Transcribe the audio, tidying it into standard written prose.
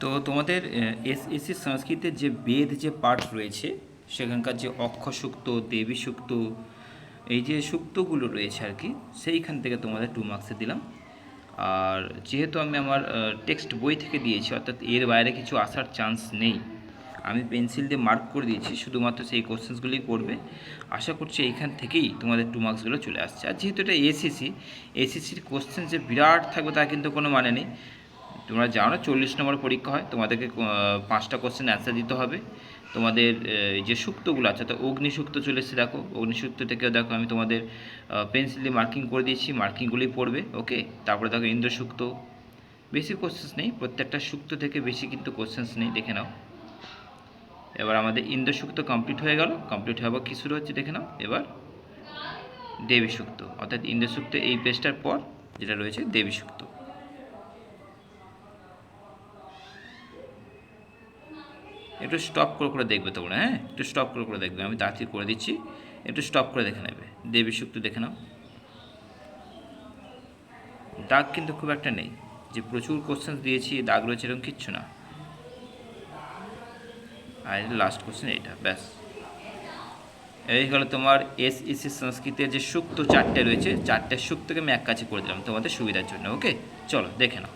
তো তোমাদের এসএসসি সংস্কৃতের যে বেদ যে পাঠ রয়েছে সেখানকার যে অক্ষসূক্ত, দেবী সূক্ত, এই যে সূক্তগুলো রয়েছে আর কি, সেইখান থেকে তোমাদের 2 মার্কসে দিলাম। আর যেহেতু আমি আমার টেক্সট বই থেকে দিয়েছি, অর্থাৎ এর বাইরে কিছু আসার চান্স নেই, আমি পেন্সিল দিয়ে মার্ক করে দিয়েছি, শুধুমাত্র সেই কোশ্চেন্সগুলোই করবে। আশা করছি এইখান থেকেই তোমাদের 2 মার্কসগুলো চলে আসছে। আর যেহেতু এটা এসএসসি, এসএসসির কোশ্চেন যে বিরাট থাকবে তার কিন্তু কোনো মানে নেই। তোমরা জানো না 40 নম্বর পরীক্ষা হয়, তোমাদেরকে 5টা কোশ্চেন অ্যান্সার দিতে হবে। তোমাদের যে সূক্তগুলো আছে, তো অগ্নিসূক্ত চলে এসেছে, দেখো অগ্নিসূক্ত থেকেও দেখো আমি তোমাদের পেন্সিল দিয়ে মার্কিং করে দিয়েছি, মার্কিংগুলোই পড়বে। ওকে, তারপরে দেখো ইন্দ্রসূক্ত, বেশি কোশ্চেন্স নেই, প্রত্যেকটা সূক্ত থেকে বেশি কিন্তু কোশ্চেন্স নেই, দেখে নাও। এবার আমাদের ইন্দ্রসূক্ত কমপ্লিট হয়ে গেল, কমপ্লিট হওয়ার কী শুরু হচ্ছে দেখে নাও। এবার দেবী সূক্ত, অর্থাৎ ইন্দ্রসূক্ত এই পেজটার পর যেটা রয়েছে দেবী সূক্ত। একটু স্টপ করে করে দেখবে তোমরা, হ্যাঁ একটু স্টপ করে করে দেখবে, আমি তাড়াতাড়ি করে দিচ্ছি, একটু স্টপ করে দেখে নেবে। দেবী সূক্ত দেখে নাও, দাগ কিন্তু খুব একটা নেই, যে প্রচুর কোশ্চেন দিয়েছি দাগ রয়েছে এরকম কিচ্ছু না। আর লাস্ট কোশ্চেন এইটা, ব্যাস। এই হলো তোমার এসএসসি সংস্কৃতের যে সূক্ত 4টে রয়েছে, 4টে সূক্তকে আমি এক কাছে করে দিলাম তোমাদের সুবিধার জন্য। ওকে, চলো দেখে নাও।